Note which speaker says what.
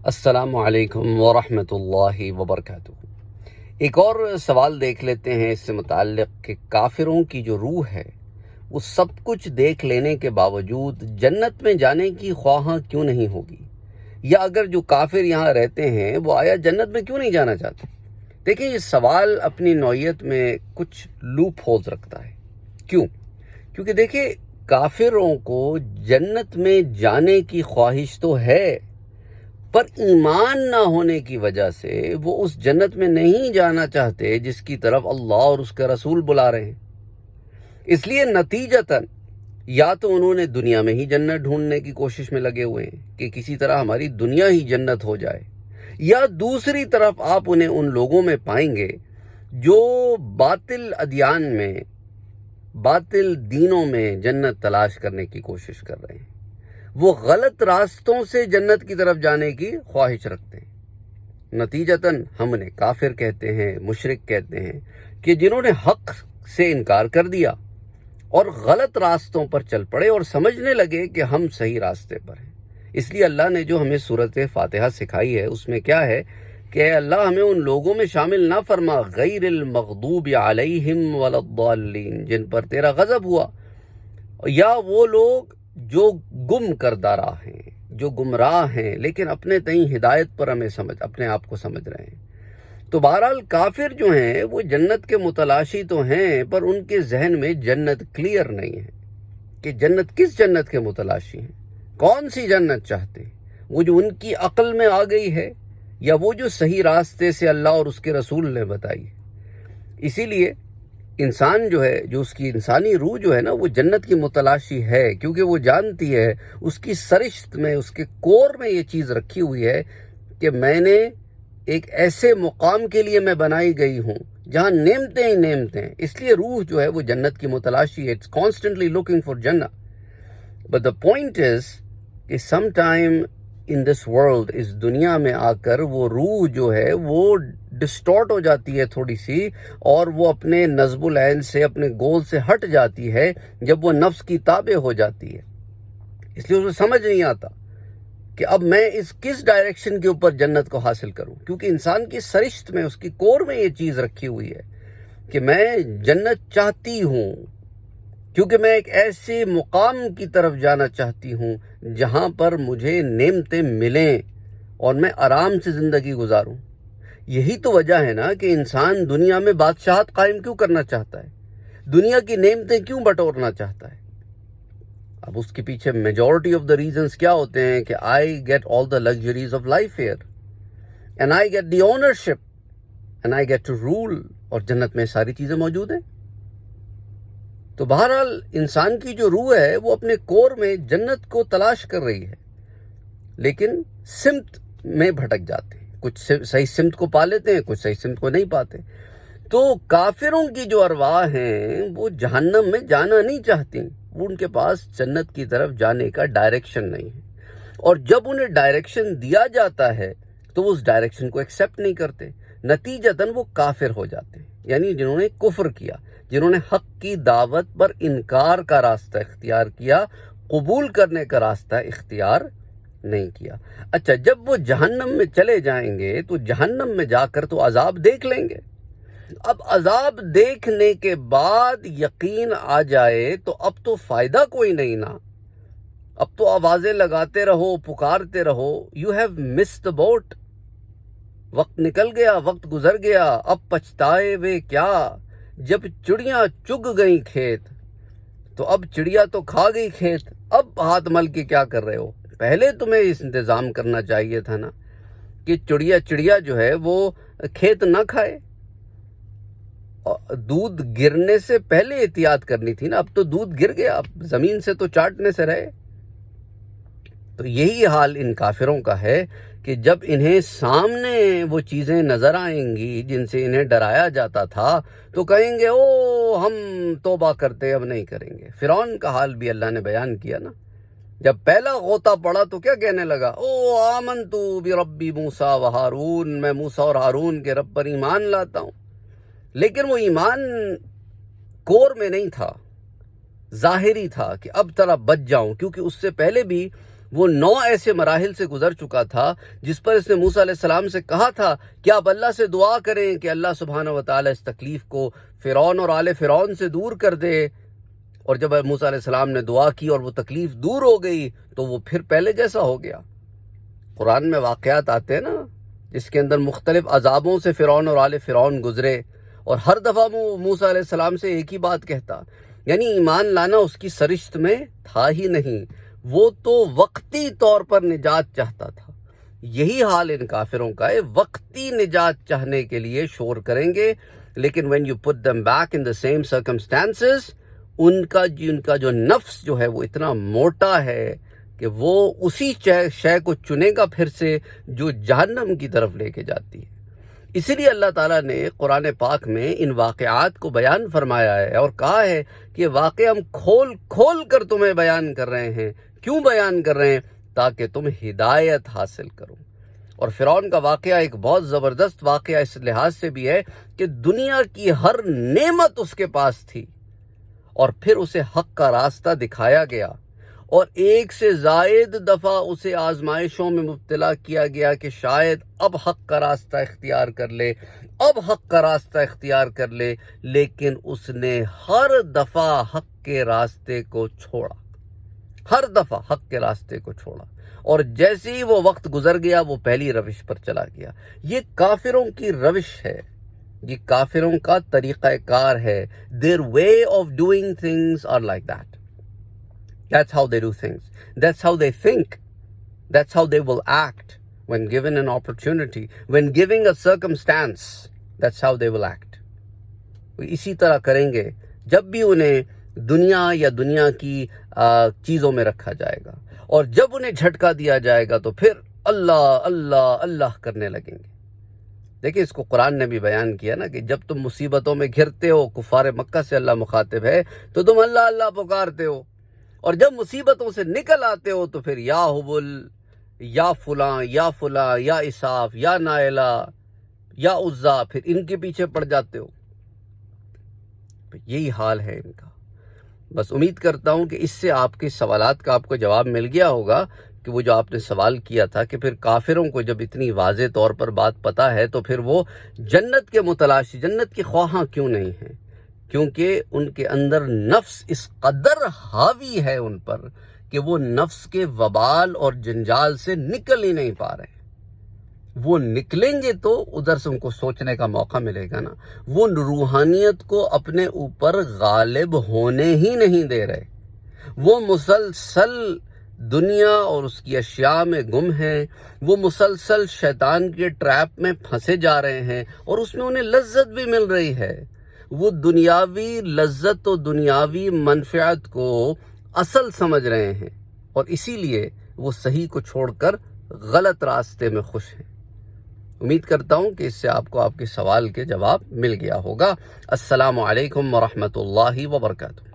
Speaker 1: السلام علیکم ورحمۃ اللہ وبرکاتہ۔ ایک اور سوال دیکھ لیتے ہیں اس سے متعلق کہ کافروں کی جو روح ہے وہ سب کچھ دیکھ لینے کے باوجود جنت میں جانے کی خواہاں کیوں نہیں ہوگی، یا اگر جو کافر یہاں رہتے ہیں وہ آیا جنت میں کیوں نہیں جانا چاہتے؟ دیکھیں، یہ سوال اپنی نوعیت میں کچھ لوپ ہولز رکھتا ہے۔ کیونکہ دیکھیں، کافروں کو جنت میں جانے کی خواہش تو ہے، پر ایمان نہ ہونے کی وجہ سے وہ اس جنت میں نہیں جانا چاہتے جس کی طرف اللہ اور اس کے رسول بلا رہے ہیں۔ اس لیے نتیجتاً یا تو انہوں نے دنیا میں ہی جنت ڈھونڈنے کی کوشش میں لگے ہوئے ہیں کہ کسی طرح ہماری دنیا ہی جنت ہو جائے، یا دوسری طرف آپ انہیں ان لوگوں میں پائیں گے جو باطل ادیان میں، باطل دینوں میں جنت تلاش کرنے کی کوشش کر رہے ہیں۔ وہ غلط راستوں سے جنت کی طرف جانے کی خواہش رکھتے ہیں۔ نتیجتاً ہم انہیں کافر کہتے ہیں، مشرک کہتے ہیں، کہ جنہوں نے حق سے انکار کر دیا اور غلط راستوں پر چل پڑے اور سمجھنے لگے کہ ہم صحیح راستے پر ہیں۔ اس لیے اللہ نے جو ہمیں سورۃ فاتحہ سکھائی ہے اس میں کیا ہے کہ اے اللہ ہمیں ان لوگوں میں شامل نہ فرما غیر المغضوب علیہم ولا الضالین، جن پر تیرا غضب ہوا، یا وہ لوگ جو گم کردہ راہ ہیں، جو گمراہ ہیں لیکن اپنے تئیں ہدایت پر اپنے آپ کو سمجھ رہے ہیں۔ تو بہرحال کافر جو ہیں وہ جنت کے متلاشی تو ہیں، پر ان کے ذہن میں جنت کلیئر نہیں ہے کہ جنت کس جنت کے متلاشی ہیں، کون سی جنت چاہتے ہیں، وہ جو ان کی عقل میں آ گئی ہے یا وہ جو صحیح راستے سے اللہ اور اس کے رسول نے بتائی ہے۔ اسی لیے انسان جو ہے، جو اس کی انسانی روح جو ہے نا، وہ جنت کی متلاشی ہے، کیونکہ وہ جانتی ہے، اس کی سرشت میں، اس کے کور میں یہ چیز رکھی ہوئی ہے کہ میں نے ایک ایسے مقام کے لیے میں بنائی گئی ہوں جہاں نعمتیں ہی نعمتیں ہیں۔ اس لیے روح جو ہے وہ جنت کی متلاشی ہے، اٹس کانسٹنٹلی لوکنگ فار جنہ۔ بٹ دا پوائنٹ از کہ some time in this world, اس دنیا میں آ کر وہ روح جو ہے وہ ڈسٹارٹ ہو جاتی ہے تھوڑی سی، اور وہ اپنے نصب العین سے، اپنے گول سے ہٹ جاتی ہے جب وہ نفس کی تابع ہو جاتی ہے۔ اس لیے اسے سمجھ نہیں آتا کہ اب میں اس کس ڈائریکشن کے اوپر جنت کو حاصل کروں، کیونکہ انسان کی سرشت میں، اس کی کور میں یہ چیز رکھی ہوئی ہے کہ میں جنت چاہتی ہوں، کیونکہ میں ایک ایسے مقام کی طرف جانا چاہتی ہوں جہاں پر مجھے نعمتیں ملیں اور میں آرام سے زندگی گزاروں۔ یہی تو وجہ ہے نا کہ انسان دنیا میں بادشاہت قائم کیوں کرنا چاہتا ہے، دنیا کی نعمتیں کیوں بٹورنا چاہتا ہے۔ اب اس کے پیچھے میجورٹی آف دا ریزنز کیا ہوتے ہیں کہ I get all the luxuries of life here, and I get the ownership, and I get to rule, اور جنت میں ساری چیزیں موجود ہیں۔ تو بہرحال انسان کی جو روح ہے وہ اپنے کور میں جنت کو تلاش کر رہی ہے، لیکن سمت میں بھٹک جاتے ہیں، کچھ صحیح سمت کو پا لیتے ہیں، کچھ صحیح سمت کو نہیں پاتے۔ تو کافروں کی جو ارواح ہیں وہ جہنم میں جانا نہیں چاہتی، وہ ان کے پاس جنت کی طرف جانے کا ڈائریکشن نہیں ہے، اور جب انہیں ڈائریکشن دیا جاتا ہے تو وہ اس ڈائریکشن کو ایکسیپٹ نہیں کرتے، نتیجتاً وہ کافر ہو جاتے ہیں۔ یعنی جنہوں نے کفر کیا، جنہوں نے حق کی دعوت پر انکار کا راستہ اختیار کیا، قبول کرنے کا راستہ اختیار نہیں کیا۔ اچھا، جب وہ جہنم میں چلے جائیں گے تو جہنم میں جا کر تو عذاب دیکھ لیں گے۔ اب عذاب دیکھنے کے بعد یقین آ جائے تو اب تو فائدہ کوئی نہیں نا، اب تو آوازیں لگاتے رہو، پکارتے رہو، you have missed the boat، وقت نکل گیا، وقت گزر گیا، اب پچھتائے وے کیا، جب چڑیاں چگ گئیں کھیت، تو اب چڑیا تو کھا گئی کھیت، اب ہاتھ مل کے کیا کر رہے ہو؟ پہلے تمہیں اس انتظام کرنا چاہیے تھا نا کہ چڑیا جو ہے وہ کھیت نہ کھائے، دودھ گرنے سے پہلے احتیاط کرنی تھی نا، اب تو دودھ گر گیا، اب زمین سے تو چاٹنے سے رہے۔ تو یہی حال ان کافروں کا ہے کہ جب انہیں سامنے وہ چیزیں نظر آئیں گی جن سے انہیں ڈرایا جاتا تھا تو کہیں گے او ہم توبہ کرتے، اب نہیں کریں گے۔ فرعون کا حال بھی اللہ نے بیان کیا نا، جب پہلا غوطہ پڑا تو کیا کہنے لگا؟ او آمنتو بربی موسیٰ و ہارون، میں موسیٰ اور ہارون کے رب پر ایمان لاتا ہوں۔ لیکن وہ ایمان کور میں نہیں تھا، ظاہری تھا کہ اب طرح بچ جاؤں، کیونکہ اس سے پہلے بھی وہ 9 ایسے مراحل سے گزر چکا تھا جس پر اس نے موسیٰ علیہ السلام سے کہا تھا کہ آپ اللہ سے دعا کریں کہ اللہ سبحانہ و تعالیٰ اس تکلیف کو فرعون اور آل فرعون سے دور کر دے۔ اور جب موسیٰ علیہ السلام نے دعا کی اور وہ تکلیف دور ہو گئی تو وہ پھر پہلے جیسا ہو گیا۔ قرآن میں واقعات آتے ہیں نا جس کے اندر مختلف عذابوں سے فرعون اور آل فرعون گزرے، اور ہر دفعہ وہ موسیٰ علیہ السلام سے ایک ہی بات کہتا، یعنی ایمان لانا اس کی سرشت میں تھا ہی نہیں، وہ تو وقتی طور پر نجات چاہتا تھا۔ یہی حال ان کافروں کا ہے، وقتی نجات چاہنے کے لیے شور کریں گے، لیکن when you put them back in the same circumstances ان کا جو نفس جو ہے وہ اتنا موٹا ہے کہ وہ اسی شے کو چنے گا پھر سے جو جہنم کی طرف لے کے جاتی ہے۔ اسی لیے اللہ تعالیٰ نے قرآن پاک میں ان واقعات کو بیان فرمایا ہے اور کہا ہے کہ واقع ہم کھول کھول کر تمہیں بیان کر رہے ہیں۔ کیوں بیان کر رہے ہیں؟ تاکہ تم ہدایت حاصل کرو۔ اور فرعون کا واقعہ ایک بہت زبردست واقعہ اس لحاظ سے بھی ہے کہ دنیا کی ہر نعمت اس کے پاس تھی، اور پھر اسے حق کا راستہ دکھایا گیا، اور ایک سے زائد دفعہ اسے آزمائشوں میں مبتلا کیا گیا کہ شاید اب حق کا راستہ اختیار کر لے، اب حق کا راستہ اختیار کر لے، لیکن اس نے ہر دفعہ حق کے راستے کو چھوڑا، ہر دفعہ حق کے راستے کو چھوڑا، اور جیسے ہی وہ وقت گزر گیا وہ پہلی روش پر چلا گیا۔ یہ کافروں کی روش ہے، یہ کافروں کا طریقہ کار ہے۔ Their way of doing things are like that. That's how they do things. That's how they think. That's how they will act when given an opportunity. When giving a circumstance, that's how they will act. وہ اسی طرح کریں گے جب بھی انہیں دنیا یا دنیا کی چیزوں میں رکھا جائے گا، اور جب انہیں جھٹکا دیا جائے گا تو پھر اللہ اللہ اللہ کرنے لگیں گے۔ دیکھیں اس کو قرآن نے بھی بیان کیا نا کہ جب تم مصیبتوں میں گھرتے ہو، کفار مکہ سے اللہ مخاطب ہے، تو تم اللہ اللہ پکارتے ہو، اور جب مصیبتوں سے نکل آتے ہو تو پھر یا حبل یا فلاں یا فلاں یا اساف یا نائلہ یا عزا، پھر ان کے پیچھے پڑ جاتے ہو۔ یہی حال ہے ان کا۔ بس امید کرتا ہوں کہ اس سے آپ کے سوالات کا آپ کو جواب مل گیا ہوگا کہ وہ جو آپ نے سوال کیا تھا کہ پھر کافروں کو جب اتنی واضح طور پر بات پتہ ہے تو پھر وہ جنت کے متلاشی، جنت کے خواہاں کیوں نہیں ہیں؟ کیونکہ ان کے اندر نفس اس قدر حاوی ہے ان پر کہ وہ نفس کے وبال اور جنجال سے نکل ہی نہیں پا رہے۔ وہ نکلیں گے تو ادھر سے ان کو سوچنے کا موقع ملے گا نا۔ وہ روحانیت کو اپنے اوپر غالب ہونے ہی نہیں دے رہے، وہ مسلسل دنیا اور اس کی اشیاء میں گم ہیں، وہ مسلسل شیطان کے ٹریپ میں پھنسے جا رہے ہیں، اور اس میں انہیں لذت بھی مل رہی ہے۔ وہ دنیاوی لذت و دنیاوی منفعت کو اصل سمجھ رہے ہیں، اور اسی لیے وہ صحیح کو چھوڑ کر غلط راستے میں خوش ہیں۔ امید کرتا ہوں کہ اس سے آپ کو آپ کے سوال کے جواب مل گیا ہوگا۔ السلام علیکم ورحمۃ اللہ وبرکاتہ۔